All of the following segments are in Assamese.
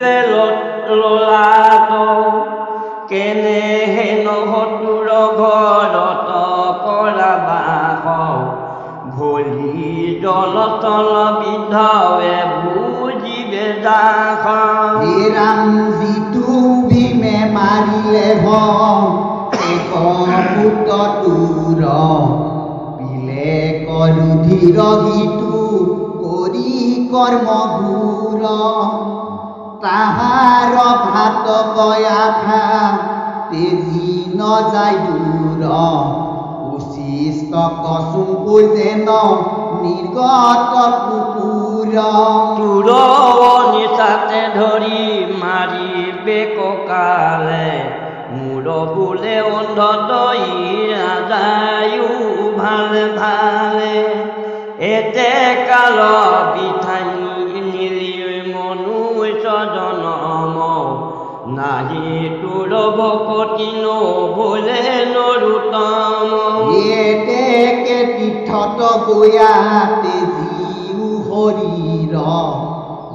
ল'ৰাটো কেনেহেন শত্ৰুৰ ঘৰত কৰা বাস ভলি জলতল বিধৱে বুজিবে দাস ৰাম যিটো ভীমে মাৰিলে এক পুত তোৰ পিলে কৰুধিৰ সিটো কৰি কৰ্ম ঘূৰ তাহাৰ ভাত কয়া খা তেজি নযায় দূৰ উচিষ্ট কচুকৈ যেন নিৰ্গত কুকুৰ তোৰ নিচাতে ধৰি মাৰিবে ককালে মোৰ বোলে অন্ধতই ৰাজায়ো ভালে ভালে এতে কাল বিঠানি জনম নাহি তোৰ ভকতি নভলে নৰোত্তম এতেকে তীৰ্থত গয়া তেজিও শৰীৰ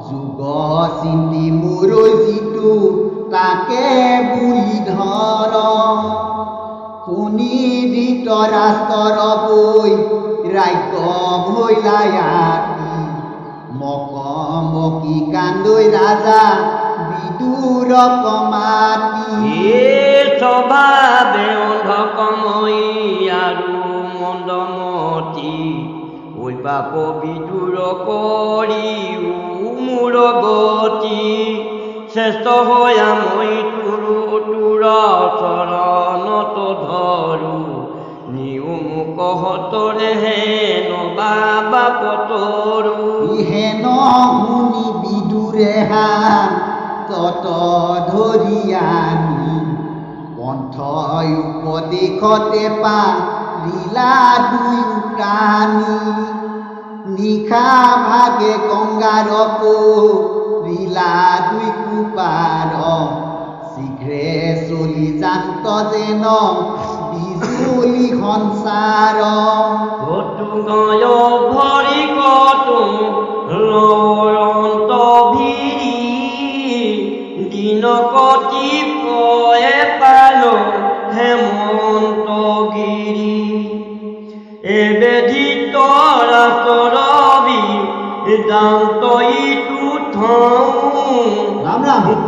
যুগ চিন্তি মোৰ যিটো তাকে বুলি ধৰ শুনি ধৃতৰাষ্ট্ৰৰ বৈ ৰাজ্য ভৈলায়াতি মকমকি কান্দৈ ৰাজা বিদুৰ কমাতি স্বভাৱে অন্ধকময়ী আৰু মন্দমতি ঐ বাপ বিদুৰ কৰিও মোৰ গতি শ্ৰেষ্ঠ হৈয়া মই তোৰ চৰণত ধৰো নিও মোক হতৰে হেন বাবা পতৰো হেন শুনি বিদুৰে তত ধৰি আনি পন্থ উপদেশতে লীলা দুয়ো প্ৰাণী নিশা ভাগে গংগাৰ লীলা দুই কুপাৰ শীঘ্ৰে চলি যান্ত যেন বিজুলি সংসাৰ কতু গয় ভৰি কতু লৰন্ত ভিৰি দিন কটি পয়ে পাল হেমন্ত গিৰি এবেধিত ৰাতৰবি দান্ত ইটো থওঁ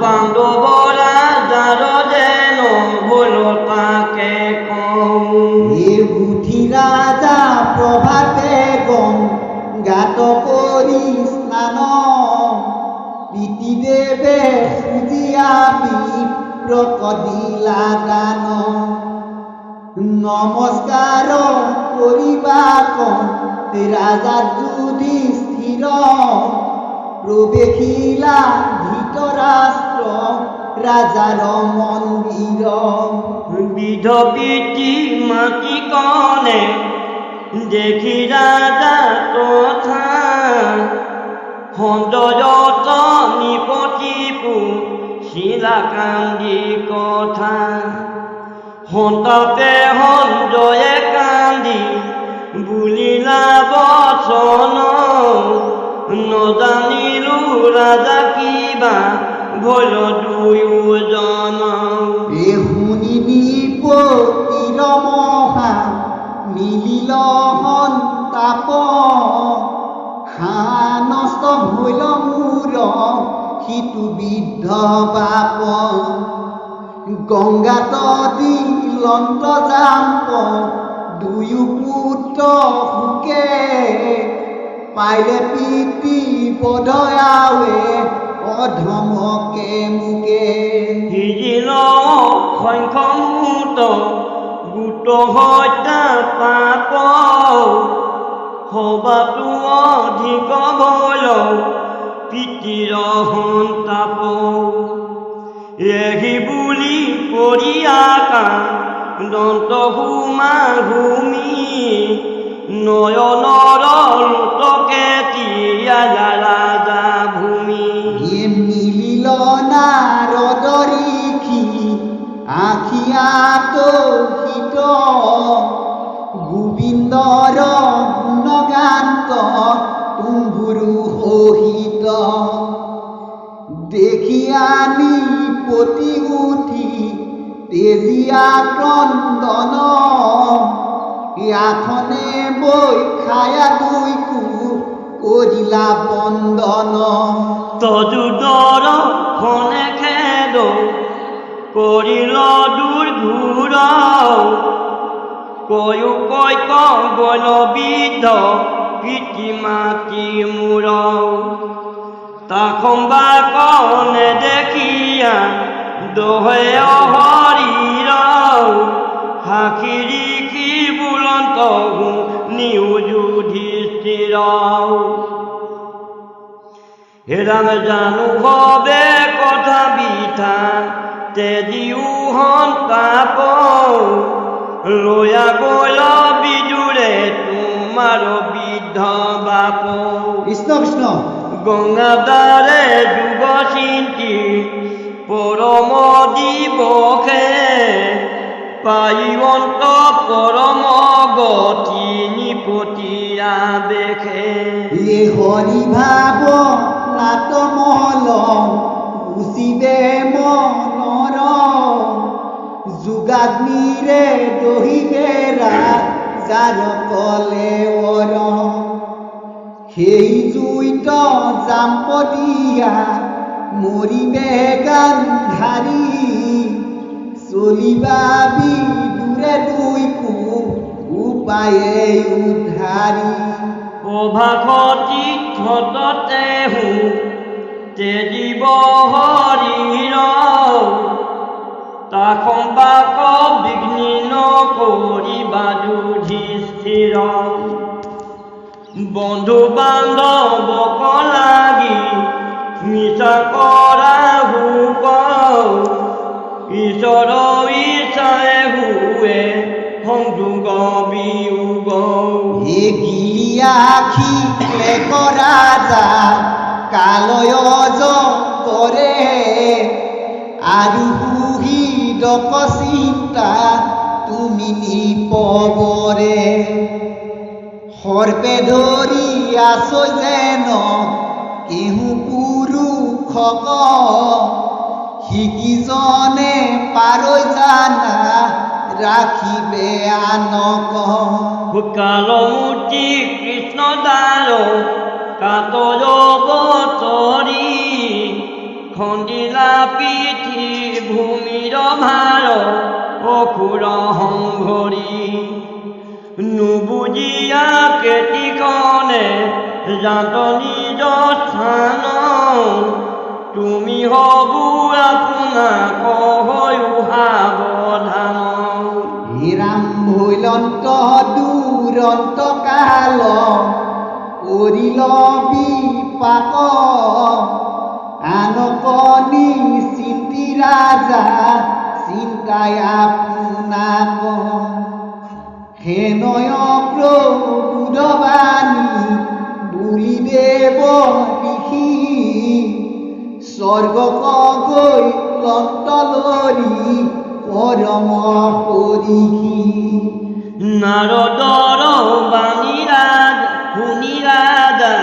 পাণ্ডৱ ৰাজাৰ যেন ভুল তাকে কওঁ উঠি ৰাজা প্ৰভাতে গাত কৰি স্নান প্ৰীতিদেৱে সুজিয়া প্ৰকদিলা গান নমস্কাৰ কৰিবা ৰাজা যুধিষ্ঠিৰ প্ৰৱেশিলা ধৃতৰাষ্ট্ৰ ৰাজাৰ মন্দিৰ বিধ পিতৃ মাতি কনে দেখি ৰাজা তথা সৌন্দৰ্যত নিপতিপু শিলা কান্দি কথা সন্তাপে সঞ্জয়ে কান্দি বুলিলা বচন নজানিলো ৰাজা কিবা ভল দুয়োজন শুনি নিপতিৰ মহা মিলিল সন্তাপ নষ্ট হৈল মোৰ সিটো বৃদ্ধ বাপ গংগাত দিলন্ত জাম্প দুয়ো পুত্ৰ সুকে পাইলে পিতৃ বধয়াৱে অধমকে মুকে সিজিল সংখ্যমূত গোট হত্যা পাপ সবাতো অধিক ভল পিতৃৰ সন্তাপ এহি বুলি পৰিয়াকা দন্ত হুমা হুমি নয়নৰ লোটকে তিয়ালা ৰাজা ভূমি মিলিল নাৰদৰিখি আখিয়াত হিত গোবিন্দৰ গুণগান্ত তুম্ভুৰু সহিত দেখিয়া আনি পতি উঠি তেজিয়া ক্ৰন্দন ইয়াখনে বৈ খায়া দুই কু কৰিলা বন্দন তজুদৰ খনে খেদ কৰিল দূৰ ঘূৰ কয়ো কৈ গল বিধ পিতৃ মাতৃ মূৰ তাখম্বা কনে দেখিয়া দহে হৰিৰ সাক্ষী কি বুলন্ত নিউযুধিষ্ঠিৰ হেৰাম জানো হবে কথা বিথা তেজিও সন্তাপ লয়া গল বিজুৰে তোমাৰ বৃদ্ধ বাপ কৃষ্ণ কৃষ্ণ গঙ্গাধারে যুগ চিন্তি পরম দিবসে পাইবন্ত পরম গতি নিপতিয়া দেখে এ হরি ভাব নাট মহল বুঝিবে মনৰ যোগাগ্নিৰে দহিবে যাৰ কলে অৰ সেই জুইত জাম্প দিয়া মৰিবে গান্ধাৰী চলিবা বিদুৰে দুই কু উপায়ে উদ্ধাৰী অভাসতি ক্ষততে হো তেজিব হৰিৰ তাখম্বাক বিঘ্নি নকৰিবা যুধিষ্ঠিৰ বন্ধু বান্ধৱক লাগি মিছা কৰা হুক ঈশ্বৰ ইচ্ছাৰে হুৱে সংযোগ বিয়োগ হে গিলিয়াখি কৰা যা কালয় কৰে আৰু সুহৃদক চিন্তা তুমি নিপবৰে সৰ্পে ধৰি আছো যেন কেহু পুৰুষক শিকিজনে পাৰৈ জানা ৰাখিবে আনক কালমূৰ্তি কৃষ্ণ দ্বাৰ কাতৰ বতৰি খন্দিলা পিঠি ভূমিৰ ভাৰ অসুৰ সংঘৰি নুবুজিয়া কেতিকনে জাত নিজ স্থান তুমি হবু আপোনাক হৈও সাৱধান হিৰাম ভৈলন্ত দুৰন্ত কাল কৰিল বিপাক আনক নিচিন্তি ৰাজা চিন্তাই আপোনাক হেনয় প্ৰবোধবাণী বুলি দেৱ ঋষি স্বৰ্গক গৈ লন্তলৰি পৰম পৰিষি নাৰদৰ বাণী শুনি ৰাজা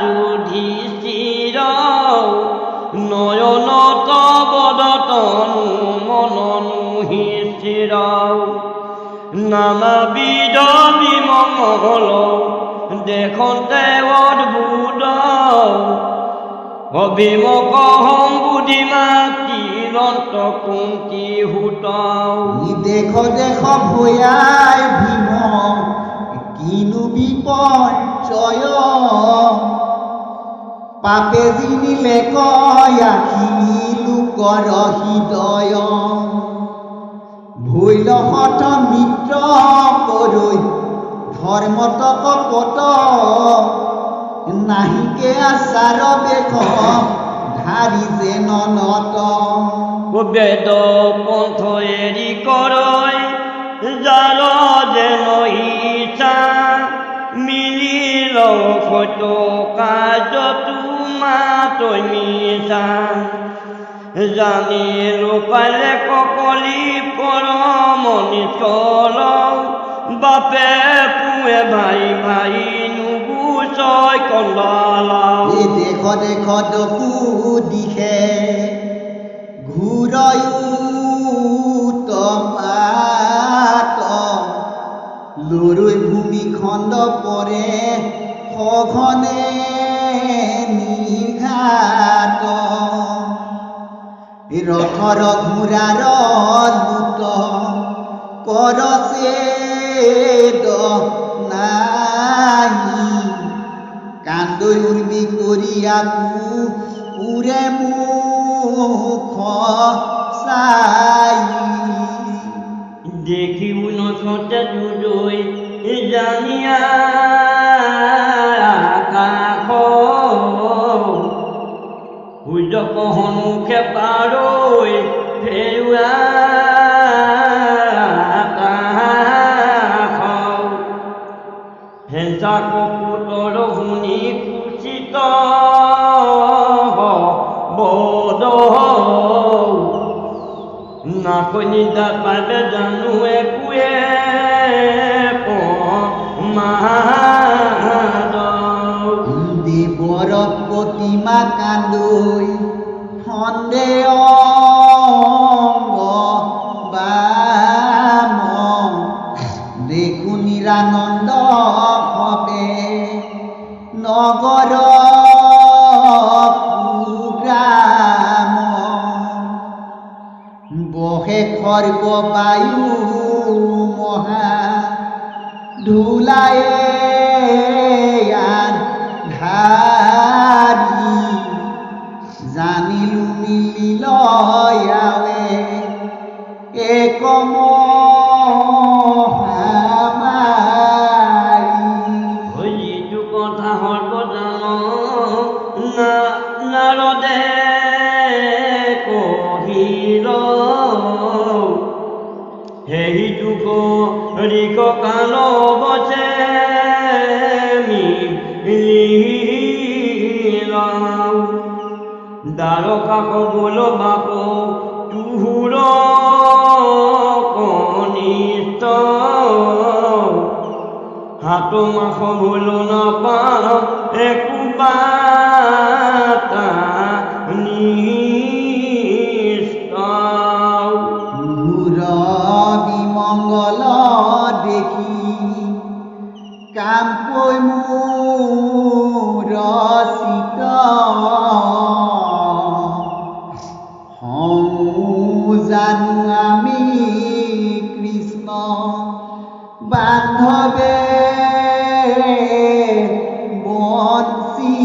যুধিষ্ঠিৰ নয়নত বদতনু মননু স্থিৰ নানাবিধ বিমংগল দেখোঁতে অদ্ভুত অভিমুখ সম্বুধি মাতি লন্ত কুন্তি হুত দেখ দেখ ভয়াই ভীম কিনু বিপৰ্যয় পাপে জিনিলে কয় আখি লোকৰ হৃদয় ভৈল হঠ মিত্ৰ কৰৈ ধৰ্মত কপট নাহিকে আচাৰ বেশ ধাৰি যে ননত বেদ পন্থ এৰি কৰৈ যাৰ যেন ইচ্ছা মিলিল সত্য কাৰ্য তোমাতৈ মিছা জানি লোকালে ককলি পৰম নিচল বাপে পুৱে ভাই ভাই নুগুচয় কন্দালা দেখ দেখ দকু দিশে ৰথৰ ঘোঁৰাৰ লুট কৰছে নাই কান্দৈ উৰ্মি কৰি আকো উৰে মুখ চাই দেখিব নথতে দুদৈ জানিয়া আকাশ সূৰ্যক সন্মুখে পাৰৈ ফেৰুৱা আকাশ হেঁচা কপুতৰ শুনি কুচিত বদ নাকনি দাপালে জানো একোৱে দেৱৰ প্ৰতিমা কান্দৈ সন্দেহ বাম দেখো নিৰানন্দ হবে নগৰ গ্ৰাম বহে খৰ্ব বায়ু মহা ধুলায়ে ধাৰি জানিলো মিলিল ইয়াৱে এক মহামাৰী যিটো কথা সৰ্বজান নাৰদে কহিল সেই যুগ ঋক কাল বচে দ্বাৰকা কবল বাপ তুহুৰ কনিষ্ঠ হাত মাস ভুল নাপাওঁ একো বাৰ্তা নিষ্ঠ বিমংগল দেখি কামকৈ মোৰ চিত জানো আমি কৃষ্ণ বান্ধৱে বঞ্চিত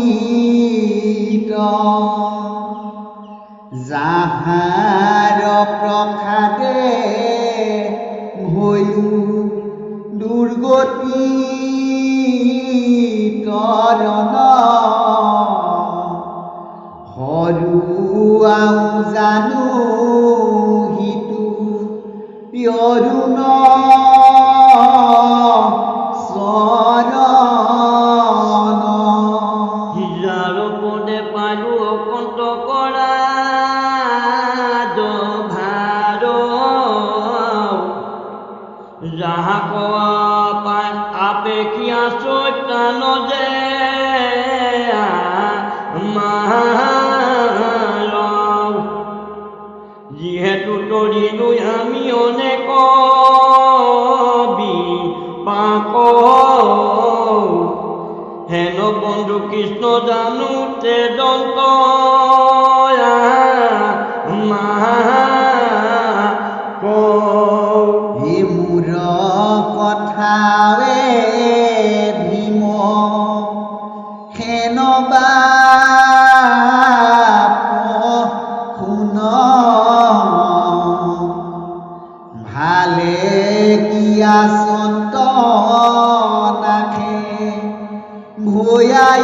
যাহাৰ প্ৰসাদে ভৈলো দুৰ্গতি তৰণ সৰু আও জানো হিতু অৰুণ চৰণ যাৰ পদে পালো অকন্ত কৰা ভাৰ যাহা কোৱা পাই আপেক্ষিয়া চৈতান যে যিহেতু তৰিলো আমি অনেক বিপাক হেন বন্ধু কৃষ্ণ জানোতে দন্ত হে মোৰ কথাৱে ভীম হেন শুন ভালে কিয়া সন্ত নাখে ভয়াই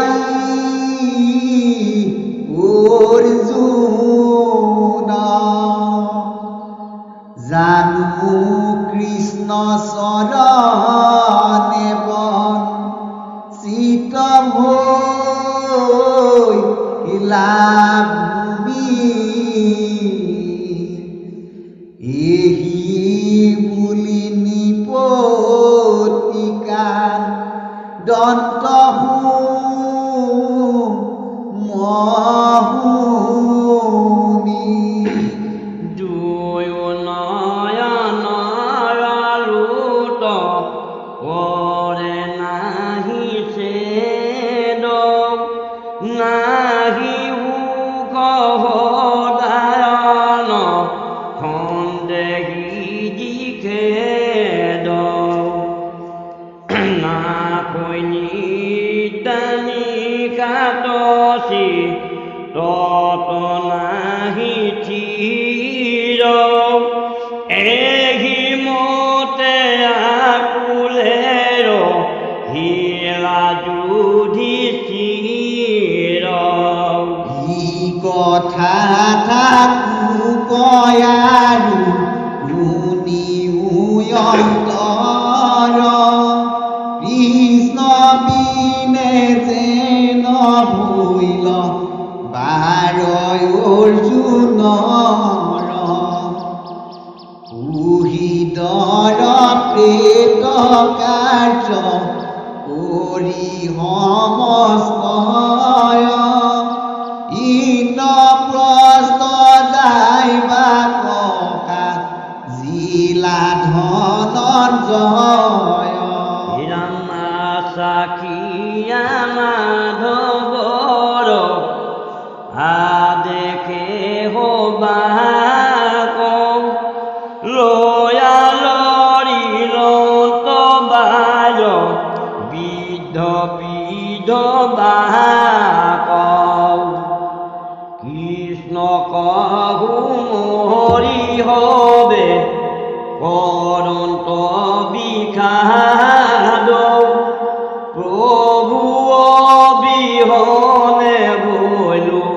কৃত কাৰ্য কৰি সমস্তয় ইন্দ্ৰপ্ৰস্থ যাইবা ককা জিলা ধনঞ্জয় রামা সাখিয়া মাধবর দেখে হবাক লয়া লরিলন্ত বাজ বিধ বিধ বাক কৃষ্ণ কহু মরি হবে করন্ত বিখাদ প্রভু বিহনে বলু